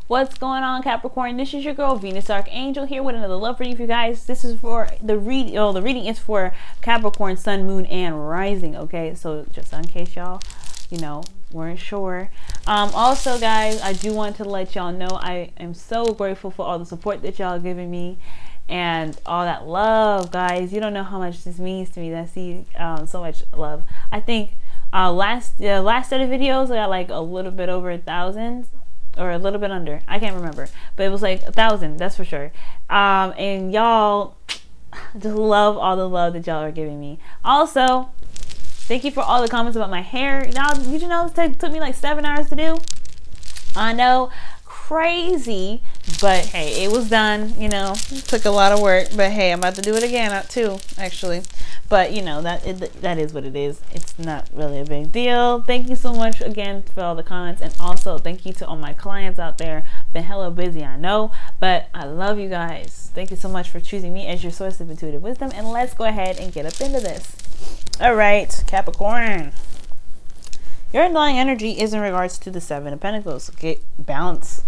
What's going on, Capricorn? This is your girl Venus Archangel here with another love reading for you guys. This is for the reading. Oh, the reading is for Capricorn, Sun, Moon, and Rising. Okay, so just in case y'all, weren't sure. Also, guys, I do want to let y'all know I am so grateful for all the support that y'all are giving me and all that love, guys. You don't know how much this means to me. I see so much love. I think last set of videos I got like a little bit over 1,000. Or a little bit under, I can't remember, but it was like 1,000, that's for sure. And y'all just love all the love that y'all are giving me. Also, thank you for all the comments about my hair. Now, did you know it took me like 7 hours to do? I know, crazy, but hey, it was done. It took a lot of work, but hey, I'm about to do it again too, actually. But that is what it is. It's not really a big deal. Thank you so much again for all the comments, and also thank you to all my clients out there. Been hella busy, I know, but I love you guys. Thank you so much for choosing me as your source of intuitive wisdom, and let's go ahead and get up into this. All right, Capricorn. Your underlying energy is in regards to the Seven of Pentacles. Okay, balance.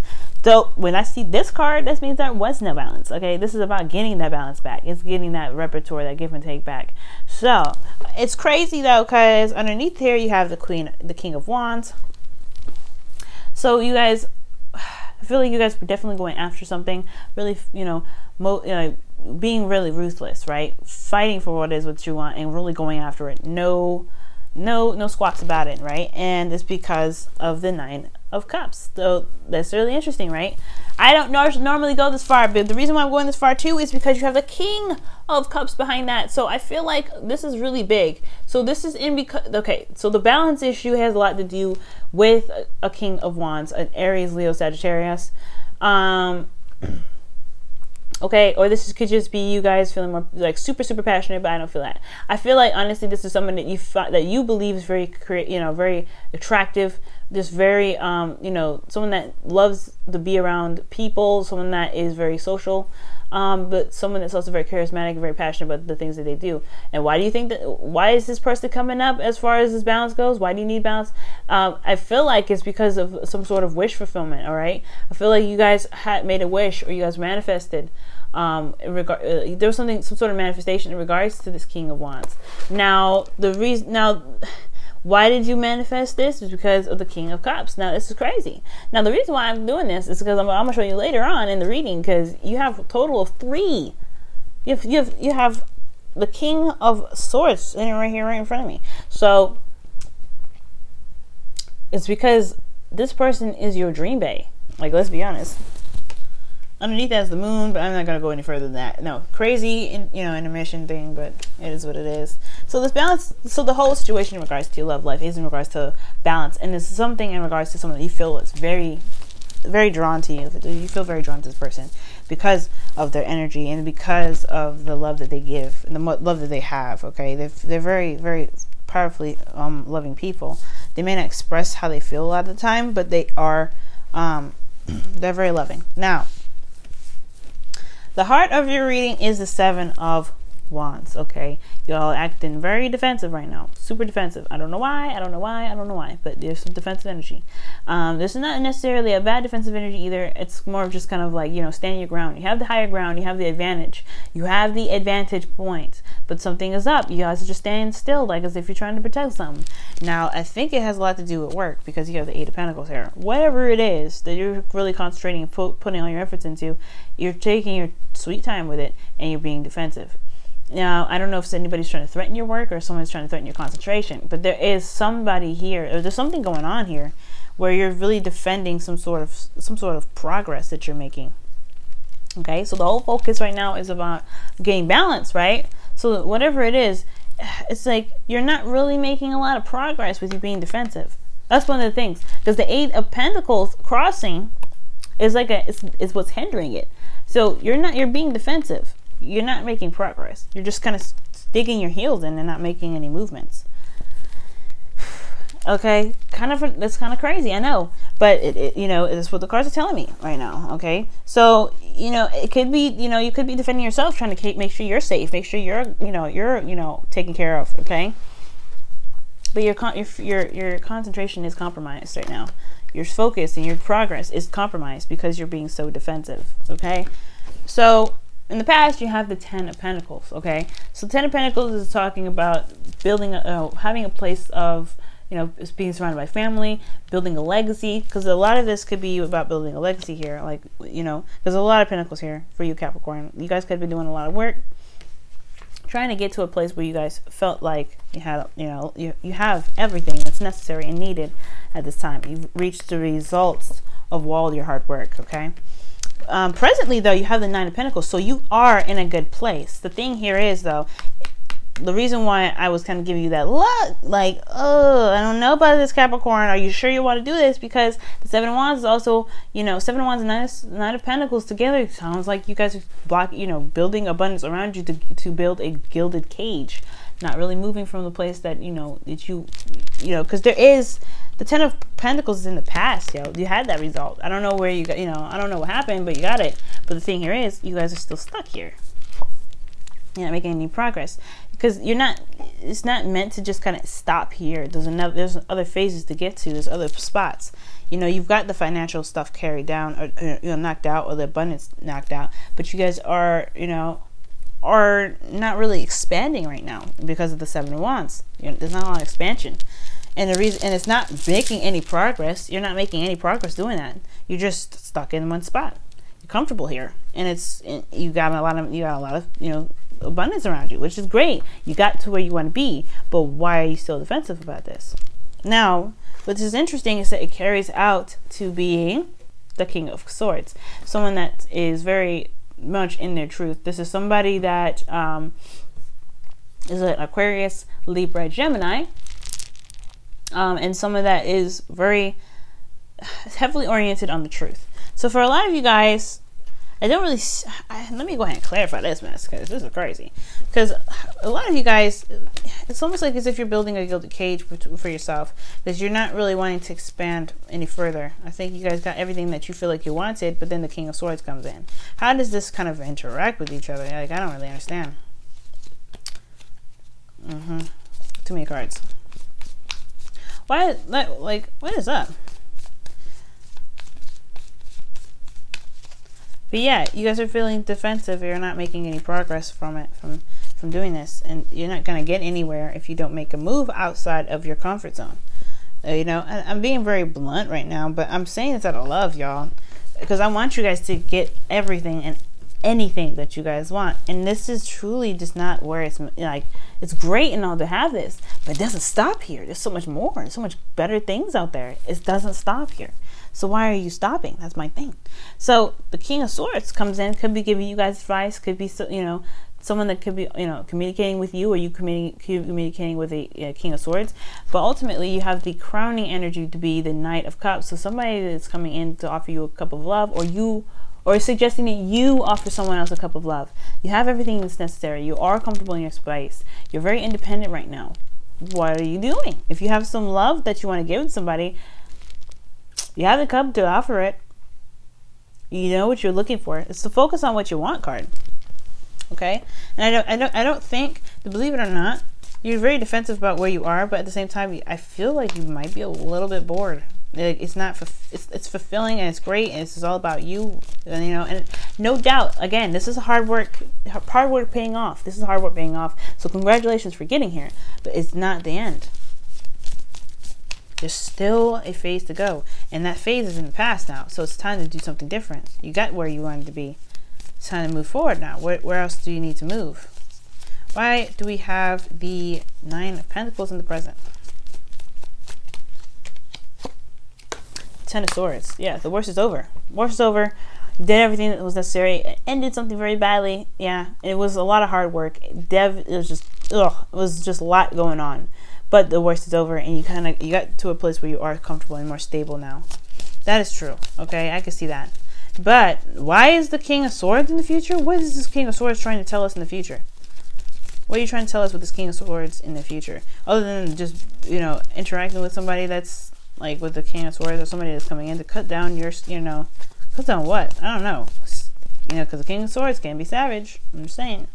So when I see this card, this means there was no balance. Okay, this is about getting that balance back. It's getting that repertoire, that give and take back. So it's crazy though, because underneath here you have the King of Wands. So you guys, I feel like you guys were definitely going after something. Really, being really ruthless, right? Fighting for what you want and really going after it. No squawks about it, right? And it's because of the Nine of Cups. So that's really interesting, right? I don't normally go this far, but the reason why I'm going this far too is because you have the King of Cups behind that. So I feel like this is really big. So this is okay, so the balance issue has a lot to do with a King of Wands, an Aries, Leo, Sagittarius. Okay, or this could just be you guys feeling more like super passionate, but I don't feel that. I feel like honestly this is someone that you believe is very very attractive, just very someone that loves to be around people, someone that is very social, but someone that's also very charismatic, very passionate about the things that they do. And why do you think why is this person coming up as far as this balance goes? Why do you need balance? I feel like it's because of some sort of wish fulfillment. All right, I feel like you guys had made a wish, or you guys manifested. There was some sort of manifestation in regards to this King of Wands. Now why did you manifest this? Is because of the King of Cups. Now this is crazy. Now the reason why I'm doing this is because I'm gonna show you later on in the reading, because you have a total of 3. You have the King of Swords sitting right here, right in front of me. So it's because this person is your dream bae. Like, let's be honest. Underneath that is the moon, but I'm not going to go any further than that. No, crazy, intermission thing, but it is what it is. So this balance, so the whole situation in regards to your love life is in regards to balance, and it's something in regards to someone that you feel is very, very drawn to you. You feel very drawn to this person because of their energy and because of the love that they give and the love that they have. Okay, they're very, very powerfully loving people. They may not express how they feel a lot of the time, but they are, they're very loving. Now, the heart of your reading is the Seven of Wands. Okay, y'all acting very defensive right now, super defensive. I don't know why, but there's some defensive energy. This is not necessarily a bad defensive energy either. It's more of just kind of like, stand your ground. You have the higher ground, you have the advantage, point, but something is up. You guys are just standing still, like as if you're trying to protect something. Now I think it has a lot to do with work, because you have the Eight of Pentacles here. Whatever it is that you're really concentrating and putting all your efforts into, you're taking your sweet time with it and you're being defensive. Now, I don't know if anybody's trying to threaten your work or someone's trying to threaten your concentration, but there is somebody here, or there's something going on here where you're really defending some sort of progress that you're making. Okay, so the whole focus right now is about getting balance, right? So whatever it is, it's like you're not really making a lot of progress with you being defensive. That's one of the things, because the Eight of Pentacles crossing is like is what's hindering it. So you're being defensive. You're not making progress. You're just kind of digging your heels in and not making any movements. Okay, that's kind of crazy, I know, but it's what the cards are telling me right now. Okay, so it could be you could be defending yourself, trying to make sure you're safe, make sure you're taken care of. Okay, but your concentration is compromised right now. your focus and your progress is compromised because you're being so defensive. Okay, so in the past, you have the 10 of Pentacles, okay? So 10 of Pentacles is talking about building, having a place of, you know, being surrounded by family, building a legacy, because a lot of this could be about building a legacy here. Like, you know, there's a lot of Pentacles here for you, Capricorn. You guys could have been doing a lot of work, trying to get to a place where you guys felt like you had, you know, you have everything that's necessary and needed at this time. You've reached the results of all your hard work, okay? Presently, though, you have the 9 of Pentacles, so you are in a good place. The thing here is, though, the reason why I was kind of giving you that look, like, oh, I don't know about this, Capricorn. Are you sure you want to do this? Because the 7 of Wands is also, you know, 7 of Wands and 9 of Pentacles together. It sounds like you guys are building abundance around you to build a gilded cage. Not really moving from the place that, you know, because there is... The 10 of Pentacles is in the past, yo. You had that result. I don't know where you got, you know, I don't know what happened, but you got it. But the thing here is, you guys are still stuck here. You're not making any progress. Because you're not, it's not meant to just kind of stop here. There's other phases to get to. There's other spots. You know, you've got the financial stuff carried down, or, you know, knocked out, or the abundance knocked out. But you guys are, you know, are not really expanding right now because of the 7 of Wands. You know, there's not a lot of expansion. And the reason, and it's not making any progress. You're not making any progress doing that. You're just stuck in one spot. You're comfortable here, and you got a lot of you know, abundance around you, which is great. You got to where you want to be, but why are you still defensive about this? Now, what is interesting is that it carries out to being the King of Swords, someone that is very much in their truth. This is somebody that is an Aquarius, Libra, Gemini. And someone that is very heavily oriented on the truth. So for a lot of you guys, let me go ahead and clarify this mess, because this is crazy. Because a lot of you guys, it's almost like as if you're building a gilded cage for yourself, because you're not really wanting to expand any further. I think you guys got everything that you feel like you wanted, but then the King of Swords comes in. How does this kind of interact with each other? Like, I don't really understand. Too many cards. Why, like, what is up? But yeah, you guys are feeling defensive. You're not making any progress from it, from doing this. And you're not going to get anywhere if you don't make a move outside of your comfort zone. You know, I'm being very blunt right now, but I'm saying this out of love, y'all. Because I want you guys to get everything and anything that you guys want. And this is truly just not where it's like, it's great and all to have this, but it doesn't stop here. There's so much more and so much better things out there. It doesn't stop here. So why are you stopping? That's my thing. So the King of Swords comes in, could be giving you guys advice, could be, you know, someone that could be, you know, communicating with you, or you communicating with a King of Swords. But ultimately, you have the crowning energy to be the Knight of Cups. So somebody that's coming in to offer you a cup of love, or suggesting that you offer someone else a cup of love. You have everything that's necessary. You are comfortable in your space. You're very independent right now. What are you doing? If you have some love that you want to give to somebody, you have the cup to offer it. You know what you're looking for. It's the focus on what you want card. Okay? And I don't think, believe it or not, you're very defensive about where you are, but at the same time, I feel like you might be a little bit bored. It's not, it's fulfilling and it's great, and it's all about you. And you know, and no doubt, again, this is hard work paying off. This is hard work paying off. So congratulations for getting here, but it's not the end. There's still a phase to go, and that phase is in the past now. So it's time to do something different. You got where you wanted to be. It's time to move forward now. Where else do you need to move? Why do we have the 9 of Pentacles in the present? 10 of Swords. Yeah, the worst is over. Worst is over. You did everything that was necessary. It ended something very badly. Yeah, it was a lot of hard work. It was just a lot going on. But the worst is over, and you got to a place where you are comfortable and more stable now. That is true. Okay, I can see that. But why is the King of Swords in the future? What is this King of Swords trying to tell us in the future? What are you trying to tell us with this King of Swords in the future? Other than just, you know, interacting with somebody that's like with the King of Swords, or somebody that's coming in to cut down your, you know, cut down what? I don't know. You know, because the King of Swords can be savage. I'm just saying.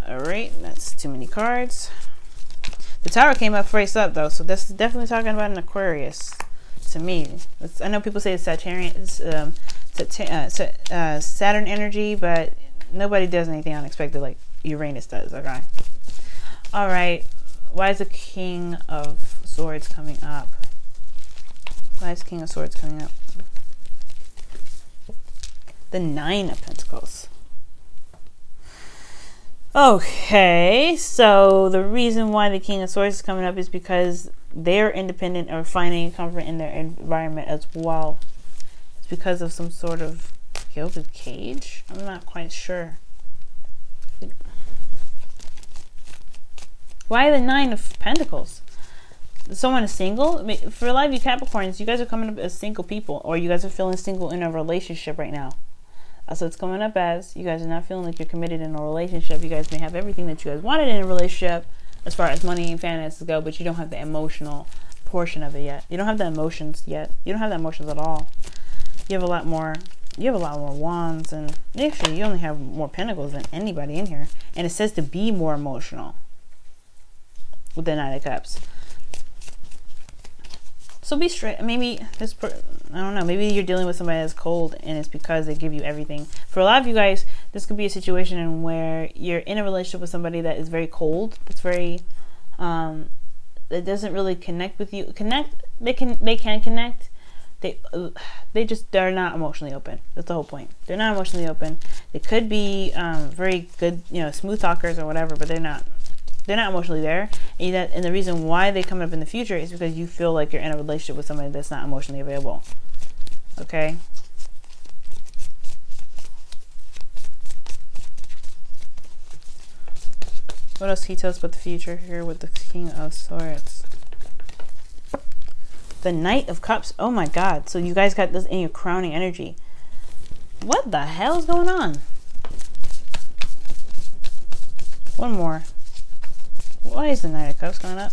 Alright, that's too many cards. The Tower came up face up though, so that's definitely talking about an Aquarius. to me. I know people say it's Saturn energy, but nobody does anything unexpected like Uranus does. Okay. All right. Why is the King of Swords coming up? Why is King of Swords coming up? The Nine of Pentacles. Okay, so the reason why the King of Swords is coming up is because they're independent or finding comfort in their environment as well. It's because of some sort of gilded cage? I'm not quite sure. Why the Nine of Pentacles? Someone is single? I mean, for a lot of you Capricorns, you guys are coming up as single people, or you guys are feeling single in a relationship right now. So it's coming up as you guys are not feeling like you're committed in a relationship. You guys may have everything that you guys wanted in a relationship as far as money and finances go, but you don't have the emotional portion of it yet. You don't have the emotions yet. You don't have the emotions at all. You have a lot more. You have a lot more wands, and actually you only have more pentacles than anybody in here. And it says to be more emotional with the Knight of Cups. So be straight. Maybe this, I don't know, maybe you're dealing with somebody that's cold and it's because they give you everything. For a lot of you guys, this could be a situation in where you're in a relationship with somebody that is very cold, that's very that doesn't really connect with you. They can connect. They're not emotionally open. That's the whole point. They're not emotionally open. They could be very good, smooth talkers or whatever, but they're not emotionally there. And the reason why they come up in the future is because you feel like you're in a relationship with somebody that's not emotionally available. Okay. What else can you tell us about the future here with the King of Swords? The Knight of Cups. Oh my God. So you guys got this in your crowning energy. What the hell is going on? One more. Why is the Knight of Cups going up?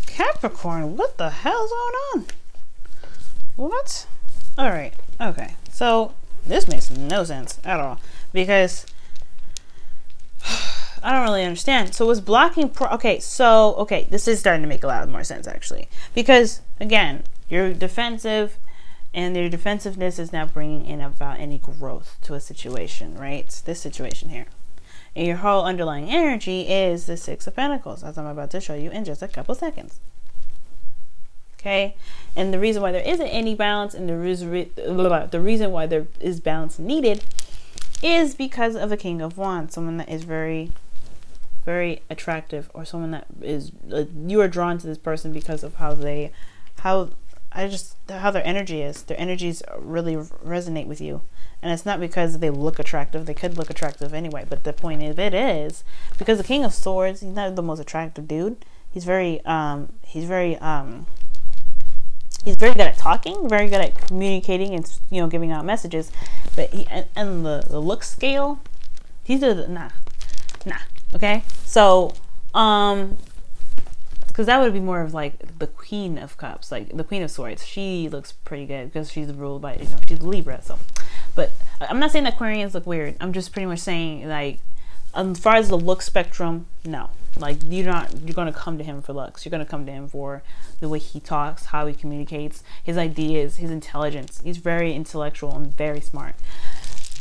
Capricorn, what the hell is going on? What? Alright, okay. So, this makes no sense at all. Because I don't really understand. So, it's blocking... okay, this is starting to make a lot more sense, actually. Because, again, you're defensive, and your defensiveness is now bringing in about any growth to a situation, right? It's this situation here. And your whole underlying energy is the Six of Pentacles, as I'm about to show you in just a couple seconds. Okay? And the reason why there isn't any balance, and the reason why there is balance needed, is because of the King of Wands, someone that is very, very attractive, or someone that is, you are drawn to this person because of how their energy is. Their energies really resonate with you. And it's not because they look attractive. They could look attractive anyway. But the point of it is, because the King of Swords, he's not the most attractive dude. He's very good at talking, very good at communicating, and giving out messages. But and the look scale, he's nah. Okay, so because that would be more of like the Queen of Cups, like the Queen of Swords. She looks pretty good because she's ruled by, she's Libra. So, but I'm not saying that Aquarians look weird. I'm just pretty much saying, like, as far as the look spectrum, no. Like, you're going to come to him for looks. You're going to come to him for the way he talks, how he communicates, his ideas, his intelligence. He's very intellectual and very smart.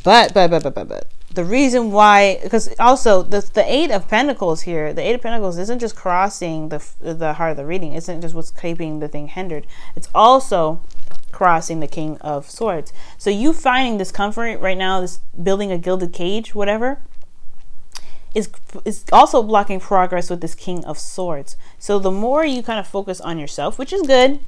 But the reason why, because also the Eight of Pentacles here, the Eight of Pentacles isn't just crossing the heart of the reading. Isn't just what's keeping the thing hindered. It's also crossing the King of Swords. So you finding discomfort right now, this building a gilded cage, whatever, is also blocking progress with this King of Swords. So the more you kind of focus on yourself, which is good,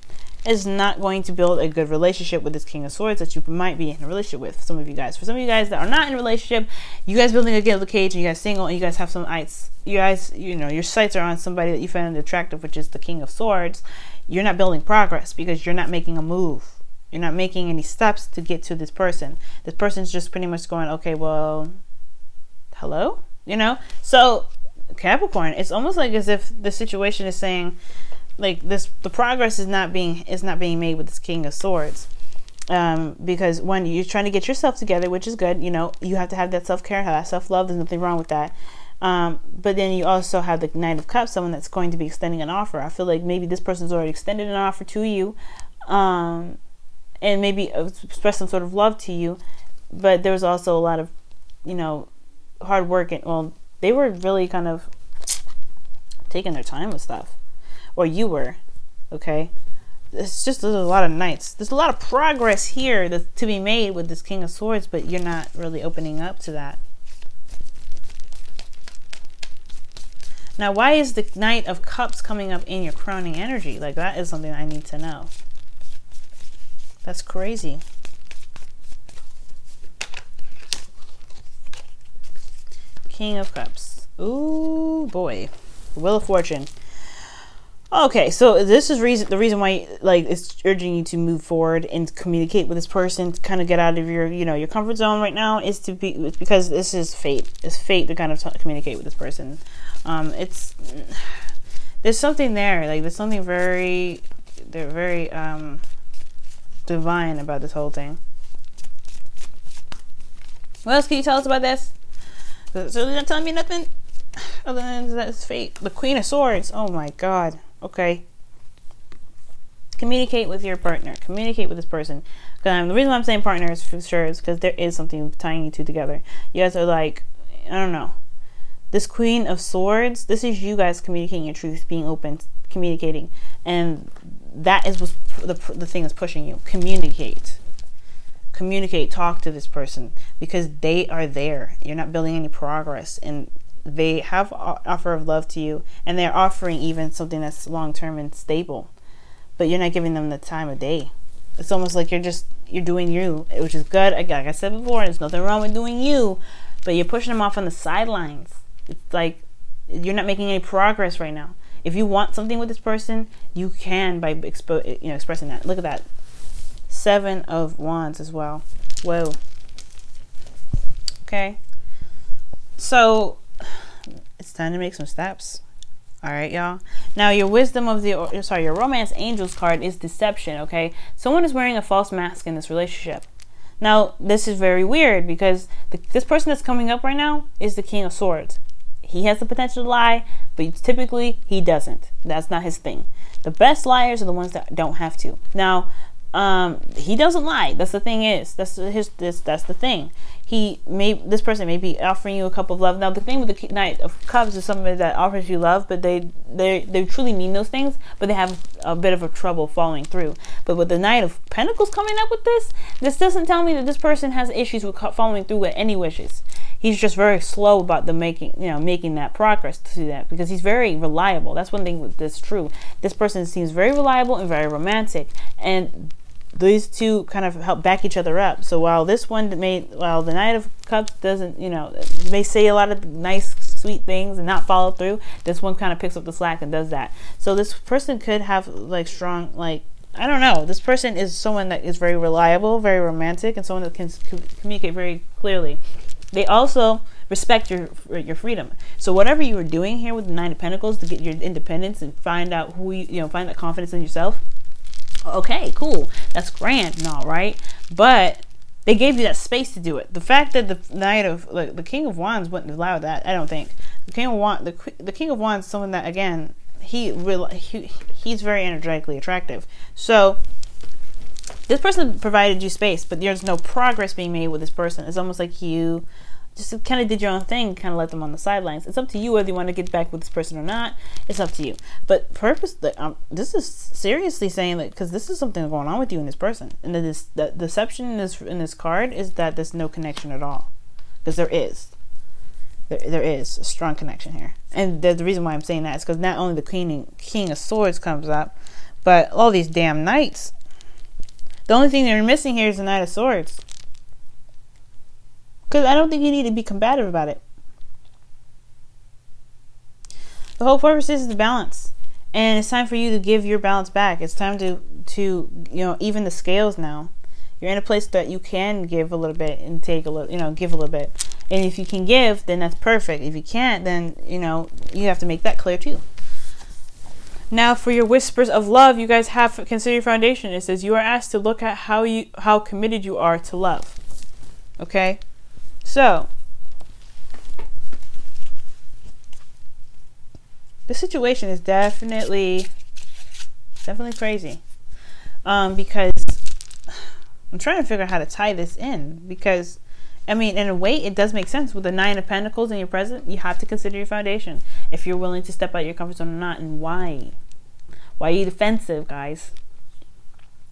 is not going to build a good relationship with this King of Swords that you might be in a relationship with. Some of you guys, for some of you guys that are not in a relationship, you guys building a gilded cage, and you guys single, and you guys have some ites, you guys, your sights are on somebody that you find attractive, which is the King of Swords. You're not building progress because you're not making a move. You're not making any steps to get to this person. This person's just pretty much going, okay, well, hello? So Capricorn, it's almost like as if the situation is saying, like, the progress is not being made with this King of Swords. Because when you're trying to get yourself together, which is good, you know, you have to have that self-care, have that self-love. There's nothing wrong with that. But then you also have the Knight of Cups, someone that's going to be extending an offer. I feel like maybe this person's already extended an offer to you, and maybe expressed some sort of love to you. But there was also a lot of, you know, hard work. And, well, they were really kind of taking their time with stuff. Or you were, okay? It's just, there's a lot of knights. There's a lot of progress here to be made with this King of Swords, but you're not really opening up to that. Now, why is the Knight of Cups coming up in your crowning energy? Like, that is something I need to know. That's crazy. King of Cups. Ooh, boy. Wheel of Fortune. Okay, so this is the reason why, like, it's urging you to move forward and communicate with this person, to kind of get out of your, you know, your comfort zone right now, it's because this is fate. It's fate to kind of communicate with this person. There's something there, like, there's something very divine about this whole thing. What else can you tell us about this? So you're not telling me nothing other than that's fate. The Queen of Swords. Oh my God. Okay. Communicate with your partner. Communicate with this person. The reason why I'm saying partner is for sure is because there is something tying you two together. You guys are like, I don't know. This Queen of Swords, this is you guys communicating your truth, being open, communicating. And that is what's the thing that's pushing you. Communicate. Communicate. Talk to this person because they are there. You're not building any progress. And they have offer of love to you, and they're offering even something that's long-term and stable, but you're not giving them the time of day. It's almost like you're doing you, which is good. Like I said before, there's nothing wrong with doing you, but you're pushing them off on the sidelines. It's like you're not making any progress right now. If you want something with this person, you can by expressing that. Look at that. 7 of Wands as well. Whoa. Okay. So it's time to make some steps. All right, y'all. Now, your wisdom of your romance angels card is deception. Okay, someone is wearing a false mask in this relationship. Now, this is very weird because this person that's coming up right now is the King of Swords. He has the potential to lie, but typically he doesn't. That's not his thing. The best liars are the ones that don't have to. Now, he doesn't lie. That's the thing is. That's the thing. This person may be offering you a cup of love. Now, the thing with the Knight of Cups is somebody that offers you love, but they truly mean those things, but they have a bit of a trouble following through. But with the Knight of Pentacles coming up with this doesn't tell me that this person has issues with following through with any wishes. He's just very slow about making that progress to that because he's very reliable. That's one thing that's true. This person seems very reliable and very romantic, and these two kind of help back each other up. So while the Knight of Cups doesn't, may say a lot of nice, sweet things and not follow through, this one kind of picks up the slack and does that. So this person could have strong, I don't know. This person is someone that is very reliable, very romantic, and someone that can communicate very clearly. They also respect your freedom. So whatever you were doing here with the Nine of Pentacles to get your independence and find out find that confidence in yourself. Okay, cool. That's grand and all, right? But they gave you that space to do it. The fact that the King of Wands wouldn't allow that, I don't think. The King of Wands is someone that, again, he's very energetically attractive. So this person provided you space, but there's no progress being made with this person. It's almost like you just kind of did your own thing, kind of let them on the sidelines. It's up to you whether you want to get back with this person or not. It's up to you. But this is seriously saying that because this is something going on with you and this person, and the deception in this card is that there's no connection at all, because there is a strong connection here. And the reason why I'm saying that is because not only the King of Swords comes up, but all these damn knights. The only thing they're missing here is the Knight of Swords. Because I don't think you need to be combative about it. The whole purpose is the balance. And it's time for you to give your balance back. It's time to even the scales now. You're in a place that you can give a little bit and take a little, give a little bit. And if you can give, then that's perfect. If you can't, then, you have to make that clear too. Now for your whispers of love, you guys have to consider your foundation. It says you are asked to look at how committed you are to love. Okay? So the situation is definitely crazy. Because I'm trying to figure out how to tie this in, because I mean, in a way, it does make sense. With the 9 of Pentacles in your present, you have to consider your foundation. If you're willing to step out your comfort zone or not, and why. Why are you defensive, guys?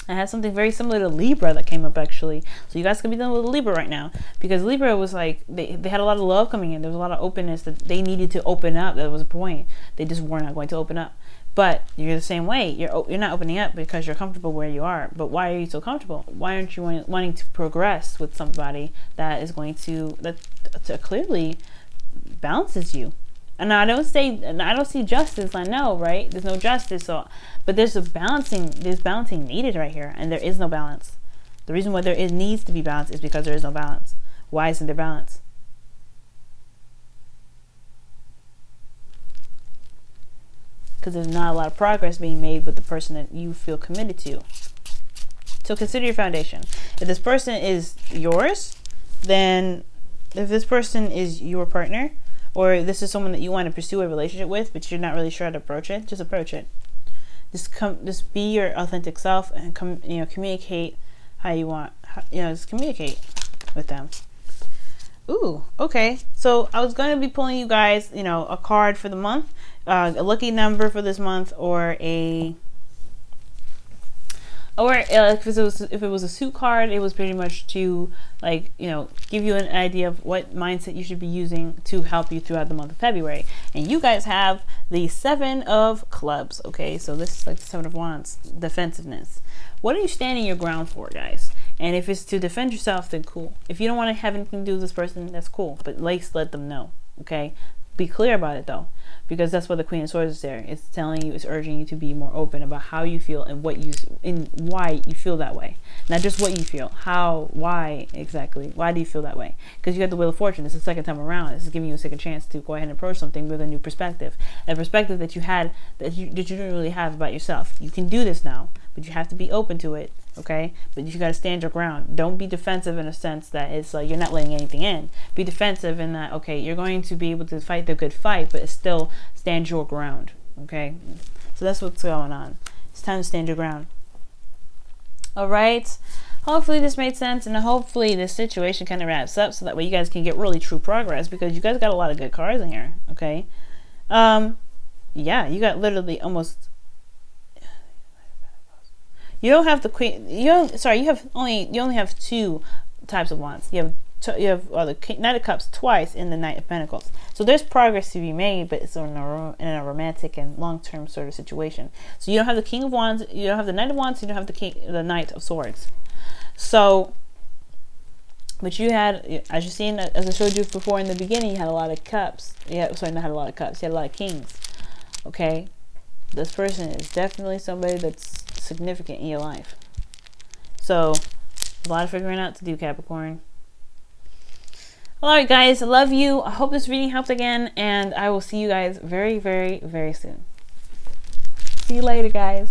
I have something very similar to Libra that came up, actually. So you guys could be dealing with Libra right now. Because Libra was like, they had a lot of love coming in. There was a lot of openness that they needed to open up. That was a point. They just were not going to open up. But you're the same way. You're not opening up because you're comfortable where you are. But why are you so comfortable? Why aren't you wanting to progress with somebody that is going to clearly balances you? And I don't see justice. I know, right? There's no justice. So, but there's balancing needed right here, and there is no balance. The reason why needs to be balance is because there is no balance. Why isn't there balance? Because there's not a lot of progress being made with the person that you feel committed to. So consider your foundation. If this person is yours, then if this person is your partner, or this is someone that you want to pursue a relationship with, but you're not really sure how to approach it, just approach it. Just be your authentic self and communicate how you want. Just communicate with them. Ooh, okay. So I was going to be pulling you guys, a card for the month, a lucky number for this month, or if it was a suit card, it was pretty much to give you an idea of what mindset you should be using to help you throughout the month of February. And you guys have the 7 of Clubs. Okay, so this is like the 7 of Wands, defensiveness. What are you standing your ground for, guys? And if it's to defend yourself, then cool. If you don't want to have anything to do with this person, that's cool. But at least let them know, okay? Be clear about it, though. Because that's what the Queen of Swords is there. It's telling you, it's urging you to be more open about how you feel and why you feel that way. Not just what you feel. Why exactly? Why do you feel that way? Because you got the Wheel of Fortune. It's the second time around. This is giving you a second chance to go ahead and approach something with a new perspective. A perspective that you had, that you didn't really have about yourself. You can do this now, but you have to be open to it. Okay, but you got to stand your ground. Don't be defensive in a sense that it's like you're not letting anything in. Be defensive in that, okay, you're going to be able to fight the good fight, but still stand your ground. Okay, so that's what's going on. It's time to stand your ground. All right, hopefully this made sense, and hopefully this situation kind of wraps up so that way you guys can get really true progress, because you guys got a lot of good cards in here. Okay, yeah, you got literally almost. You don't have the Queen. You only have 2 types of wands. You have the Knight of Cups twice in the Knight of Pentacles. So there's progress to be made, but it's in a romantic and long-term sort of situation. So you don't have the King of Wands. You don't have the Knight of Wands. You don't have the Knight of Swords. So, but you had, as you seen, as I showed you before in the beginning, you had a lot of cups. Yeah, sorry, not had a lot of cups. You had a lot of kings. Okay, this person is definitely somebody that's significant in your life. So a lot of figuring out to do, Capricorn. Alright guys, I love you. I hope this reading helped again, and I will see you guys very, very, very soon. See you later, guys.